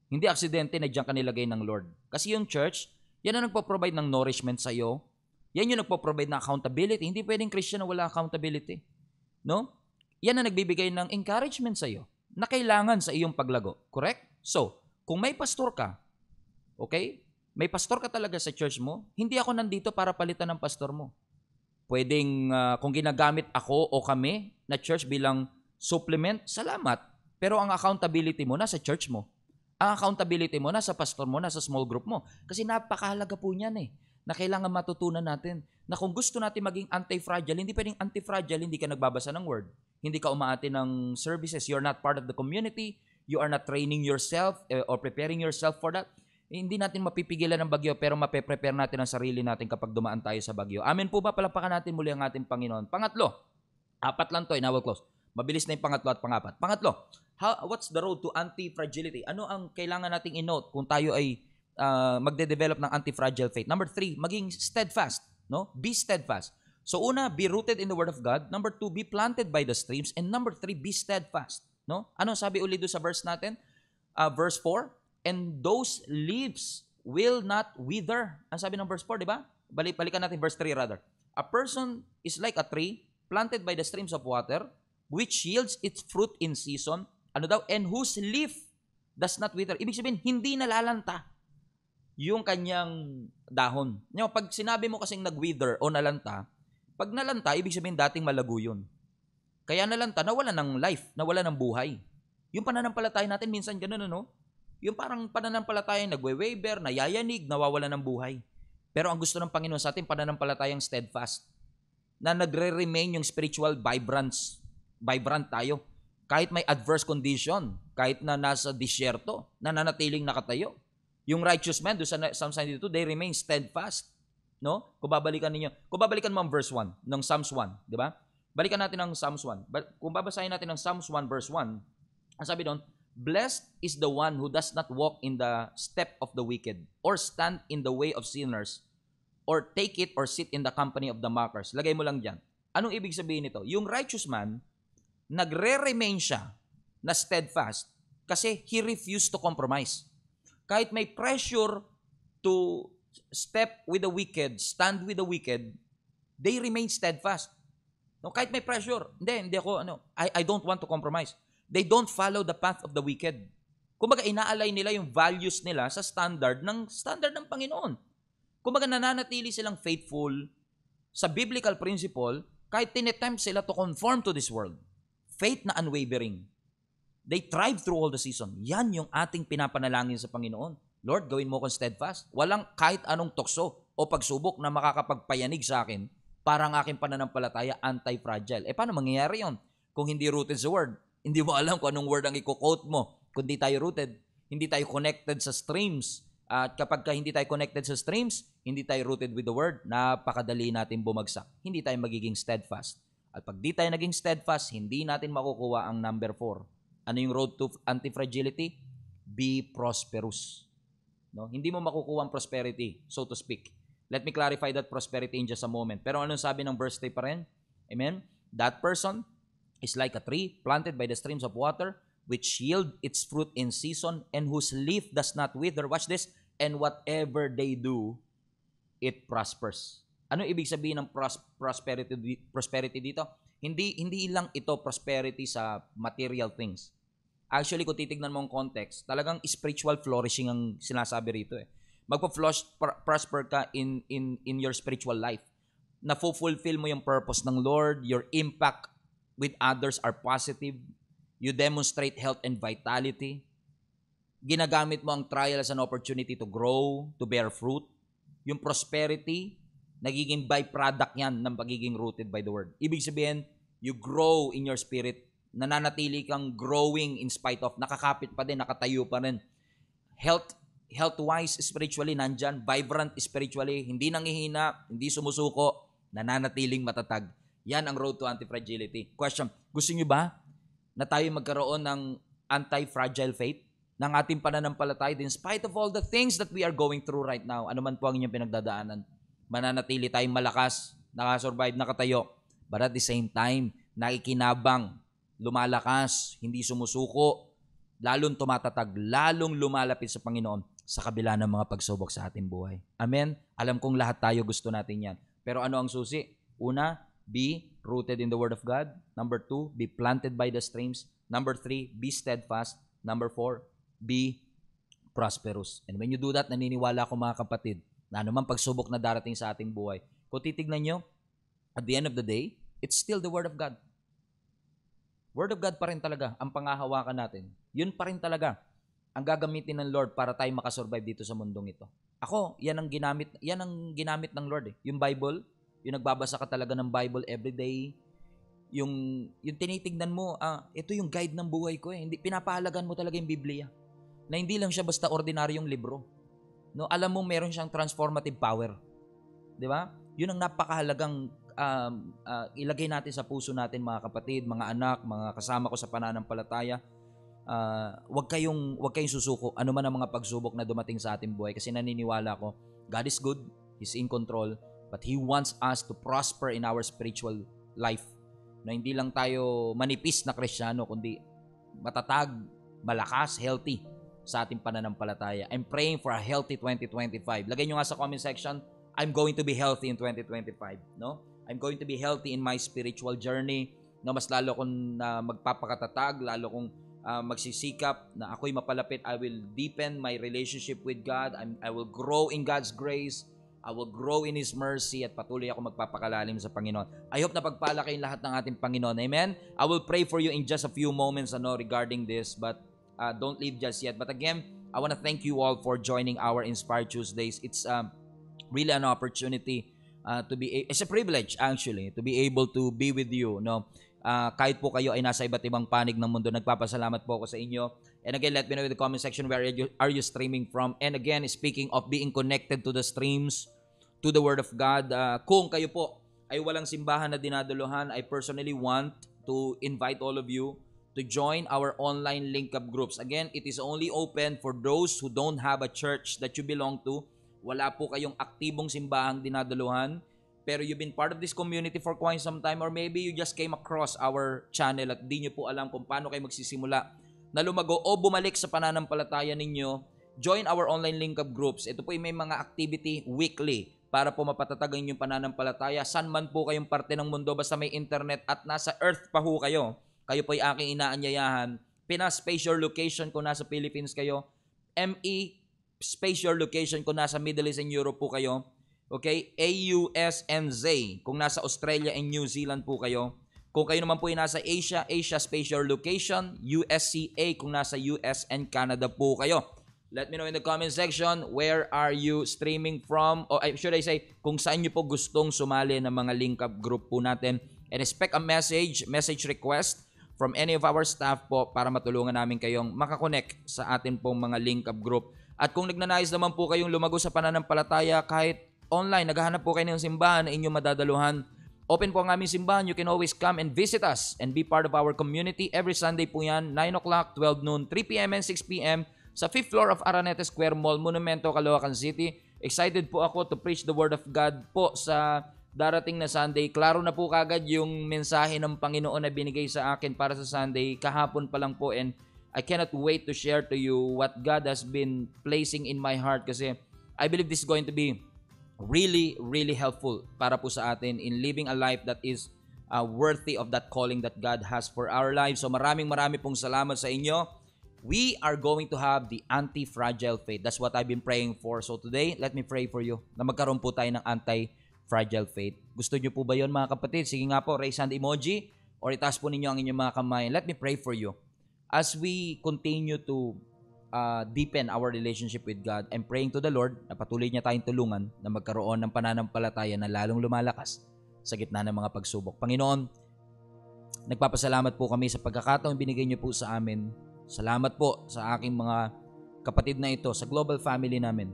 Hindi aksidente na diyan ka nilagay ng Lord. Kasi yung church, yan ang nagpo-provide ng nourishment sa iyo. Yan yung nagpo-provide ng accountability. Hindi pwedeng Christian na wala accountability. No? Yan ang nagbibigay ng encouragement sa iyo na kailangan sa iyong paglago. Correct? So, kung may pastor ka, okay? May pastor ka talaga sa church mo, hindi ako nandito para palitan ng pastor mo. Pwedeng kung ginagamit ako o kami na church bilang supplement, salamat. Pero ang accountability mo nasa church mo. Ang accountability mo nasa pastor mo, nasa small group mo. Kasi napakahalaga po niyan na kailangan matutunan natin na kung gusto natin maging anti-fragile, hindi pwedeng anti-fragile, hindi ka nagbabasa ng word. Hindi ka umaati ng services. You're not part of the community. You are not training yourself or preparing yourself for that. Hindi natin mapipigilan ng bagyo pero mape-prepare natin ang sarili natin kapag dumaan tayo sa bagyo. Amen po ba? Palapakan natin muli ang ating Panginoon. Pangatlo, 4 lang to, and I will close. Mabilis na yung pangatlo at pangapat. Pangatlo, what's the road to anti-fragility? Ano ang kailangan nating i-note kung tayo ay magde-develop ng anti-fragile faith? Number 3, maging steadfast. No? Be steadfast. So una, be rooted in the Word of God. Number 2, be planted by the streams. And number 3, be steadfast. No? Ano sabi ulit doon sa verse natin? Verse 4, and those leaves will not wither. Ang sabi ng verse 4, di ba? Balikan natin verse 3 rather. A person is like a tree planted by the streams of water, which yields its fruit in season, ano daw, and whose leaf does not wither. Ibig sabihin, hindi nalalanta yung kanyang dahon. Pag sinabi mo kasing nag-wither o nalanta, pag nalanta, ibig sabihin dating malago yun. Kaya nalanta, nawala ng life, nawala ng buhay. Yung pananampalataya natin, minsan ganun, ano? Yung parang pananampalataya nagwe-waver, nayayanig, nawawala ng buhay. Pero ang gusto ng Panginoon sa atin, pananampalatayang steadfast, na nagre-remain yung spiritual vibrant tayo. Kahit may adverse condition, kahit na nasa disyerto, nananatiling nakatayo. Yung righteous man, doon sa Psalms 92, they remain steadfast. No? Kung babalikan mo ang verse 1 ng Psalms 1, di ba? Balikan natin ang Psalms 1. Kung babasahin natin ang Psalms 1 verse 1, ang sabi doon, blessed is the one who does not walk in the step of the wicked, or stand in the way of sinners, or take it or sit in the company of the mockers. Lagay mo lang dyan. Anong ibig sabihin nito? Yung righteous man, nagre-remain siya na steadfast kasi he refused to compromise. Kahit may pressure to step with the wicked, stand with the wicked, they remain steadfast. No, kahit may pressure, hindi ako, I don't want to compromise. They don't follow the path of the wicked. Kumbaga, inaalay nila yung values nila sa standard ng Panginoon. Kumbaga, nananatili silang faithful sa biblical principle kahit tinetempt sila to conform to this world. Faith na unwavering. They thrive through all the season. Yan yung ating pinapanalangin sa Panginoon. Lord, gawin mo akong steadfast. Walang kahit anong tukso o pagsubok na makakapagpayanig sa akin para ang aking pananampalataya anti-fragile. Paano mangyayari yon kung hindi rooted sa Word? Hindi mo alam kung anong word ang i-quote mo. Kung hindi tayo rooted, hindi tayo connected sa streams. At kapag hindi tayo connected sa streams, hindi tayo rooted with the Word, napakadali natin bumagsak. Hindi tayo magiging steadfast. At pag di tayo naging steadfast, hindi natin makukuha ang number 4. Ano yung road to anti-fragility? Be prosperous. No? Hindi mo makukuha ang prosperity, so to speak. Let me clarify that prosperity in just a moment. Pero anong sabi ng verse 3 pa rin? Amen? That person is like a tree planted by the streams of water, which yield its fruit in season, and whose leaf does not wither. Watch this. And whatever they do, it prospers. Ano ibig sabihin ng prosperity dito? Hindi lang ito prosperity sa material things. Actually, kung titignan mo ang context, talagang spiritual flourishing ang sinasabi rito. Magpo-prosper ka in your spiritual life. Na-fulfill mo yung purpose ng Lord, your impact with others are positive. You demonstrate health and vitality. Ginagamit mo ang trial as an opportunity to grow, to bear fruit. Yung prosperity, nagiging byproduct yan ng pagiging rooted by the Word. Ibig sabihin, you grow in your spirit. Nananatili kang growing in spite of, nakakapit pa din, nakatayo pa rin. Health-wise, spiritually, nandyan. Vibrant spiritually, hindi nangihina, hindi sumusuko, nananatiling matatag. Yan ang road to anti-fragility. Question, gusto nyo ba na tayo magkaroon ng anti-fragile faith? Ng ating pananampalataya in spite of all the things that we are going through right now, ano man po ang inyong pinagdadaanan. mananatili tayong malakas, nakasurvive, nakatayo. But at the same time, nakikinabang, lumalakas, hindi sumusuko, lalong tumatatag, lalong lumalapit sa Panginoon sa kabila ng mga pagsubok sa ating buhay. Amen? Alam kong lahat tayo gusto natin yan. Pero ano ang susi? Una, be rooted in the Word of God. Number 2, be planted by the streams. Number 3, be steadfast. Number 4, be prosperous. And when you do that, naniniwala ako mga kapatid, na anumang pagsubok na darating sa ating buhay, kung titignan nyo, at the end of the day, it's still the Word of God. Word of God pa rin talaga ang pangahawakan natin. Yun pa rin talaga ang gagamitin ng Lord para tayo makasurvive dito sa mundong ito. Ako, yan ang ginamit ng Lord. Yung Bible, yung nagbabasa ka talaga ng Bible every day, yung tinitignan mo, ito yung guide ng buhay ko eh. Hindi, pinapahalagan mo talaga yung Biblia. Na hindi lang siya basta ordinaryong libro. No, alam mo meron siyang transformative power. 'Di ba? 'Yun ang napakahalagang ilagay natin sa puso natin mga kapatid, mga anak, mga kasama ko sa pananampalataya. Huwag kayong susuko ano man ang mga pagsubok na dumating sa ating buhay kasi naniniwala ko God is good, He's in control, but He wants us to prosper in our spiritual life. Na hindi lang tayo manipis na Kristiyano kundi matatag, malakas, healthy sa ating pananampalataya. I'm praying for a healthy 2025. Lagay nyo nga sa comment section, I'm going to be healthy in 2025. No? I'm going to be healthy in my spiritual journey. No, mas lalo kong magpapakatatag, lalo kong magsisikap na ako'y mapalapit. I will deepen my relationship with God. I will grow in God's grace. I will grow in His mercy at patuloy ako magpapakalalim sa Panginoon. I hope na pagpala kayong lahat ng ating Panginoon. Amen? I will pray for you in just a few moments regarding this, but don't leave just yet. But again, I want to thank you all for joining our Inspire Tuesdays. It's really an opportunity it's a privilege actually to be able to be with you. No? Kahit po kayo ay nasa iba't ibang panig ng mundo, nagpapasalamat po ako sa inyo. And again, let me know in the comment section where are you streaming from. And again, speaking of being connected to the streams, to the Word of God, kung kayo po ay walang simbahan na dinadaluhan, I personally want to invite all of you to join our online link-up groups. Again, it is only open for those who don't have a church that you belong to. Wala po kayong aktibong simbahang dinadaluhan, pero you've been part of this community for quite some time, or maybe you just came across our channel at di nyo po alam kung paano kayo magsisimula na lumago o bumalik sa pananampalataya ninyo. Join our online link-up groups. Ito po ay may mga activity weekly para po mapatatagan yung pananampalataya. San man po kayong parte ng mundo, basta may internet at nasa earth pa ho kayo, kayo po ay aking inaanyayahan. Pina-space your location kung nasa Philippines kayo. Space your location kung nasa Middle East and Europe po kayo. Okay? AUSNZ kung nasa Australia and New Zealand po kayo. Kung kayo naman po ay nasa Asia, space your location. USCA kung nasa US and Canada po kayo. Let me know in the comment section where are you streaming from, or should I say, kung saan nyo po gustong sumali ng mga link-up group po natin. And expect a message request from any of our staff po para matulungan namin kayong makakonect sa atin pong mga link-up group. At kung nagnanais naman po kayong lumago sa pananampalataya kahit online, naghahanap po kayo ng simbahan na inyong madadaluhan, open po ang aming simbahan. You can always come and visit us and be part of our community. Every Sunday po yan, 9 o'clock, 12 noon, 3 p.m. and 6 p.m. sa 5th floor of Araneta Square Mall, Monumento, Caloocan City. Excited po ako to preach the Word of God po sa darating na Sunday. Klaro na po kagad yung mensahe ng Panginoon na binigay sa akin para sa Sunday. Kahapon pa lang po, and I cannot wait to share to you what God has been placing in my heart kasi I believe this is going to be really, really helpful para po sa atin in living a life that is worthy of that calling that God has for our lives. So marami pong salamat sa inyo. We are going to have the anti-fragile faith. That's what I've been praying for. So today, let me pray for you na magkaroon po tayo ng anti-fragile faith. Gusto nyo po ba yun mga kapatid? Sige nga po, raise hand emoji or itaas po ninyo ang inyong mga kamay. Let me pray for you. As we continue to deepen our relationship with God, I'm praying to the Lord na patuloy niya tayong tulungan na magkaroon ng pananampalataya na lalong lumalakas sa gitna ng mga pagsubok. Panginoon, nagpapasalamat po kami sa pagkakataong binigay niyo po sa amin. Salamat po sa aking mga kapatid na ito sa global family namin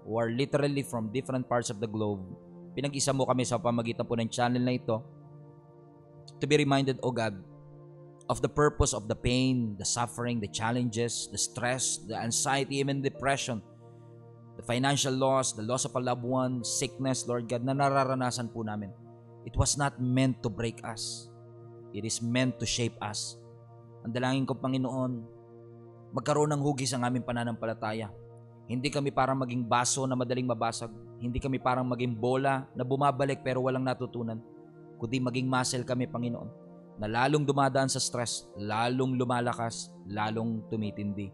who are literally from different parts of the globe. Pinag-isa mo kami sa pamagitan po ng channel na ito to be reminded, O God, of the purpose of the pain, the suffering, the challenges, the stress, the anxiety, even depression the financial loss, the loss of a loved one, sickness, Lord God, na nararanasan po namin. It was not meant to break us. It is meant to shape us. Ang dalangin ko, Panginoon, magkaroon ng hugis ang aming pananampalataya. Hindi kami parang maging baso na madaling mabasag. Hindi kami parang maging bola na bumabalik pero walang natutunan. Kundi maging muscle kami, Panginoon, na lalong dumadaan sa stress, lalong lumalakas, lalong tumitindi.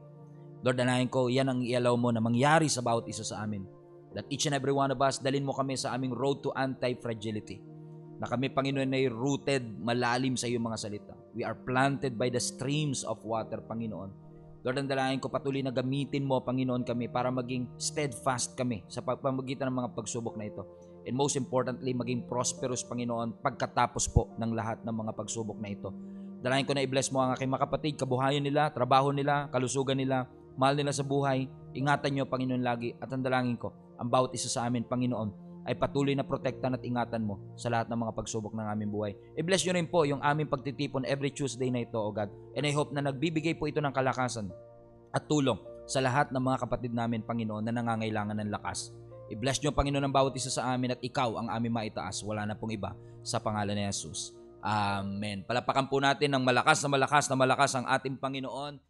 Lord, dalangin ko, yan ang ialaw mo na mangyari sa bawat isa sa amin. That each and every one of us, dalhin mo kami sa aming road to anti-fragility. Na kami, Panginoon, ay rooted malalim sa iyong mga salita. We are planted by the streams of water, Panginoon. Lord, ang dalangin ko, patuloy na gamitin mo, Panginoon, kami para maging steadfast kami sa pamamagitan ng mga pagsubok na ito. And most importantly, maging prosperous, Panginoon, pagkatapos po ng lahat ng mga pagsubok na ito. Dalangin ko na i-bless mo ang aking mga kapatid, kabuhayan nila, trabaho nila, kalusugan nila, mahal nila sa buhay. Ingatan niyo, Panginoon, lagi. At ang dalangin ko, ang bawat isa sa amin, Panginoon, ay patuloy na protektan at ingatan mo sa lahat ng mga pagsubok ng aming buhay. I-bless nyo rin po yung aming pagtitipon every Tuesday na ito, O God. And I hope na nagbibigay po ito ng kalakasan at tulong sa lahat ng mga kapatid namin, Panginoon, na nangangailangan ng lakas. I-bless nyo, Panginoon, ang bawat isa sa amin at ikaw ang aming maitaas. Wala na pong iba sa pangalan ni Jesus. Amen. Palapakan po natin ng malakas na malakas na malakas ang ating Panginoon.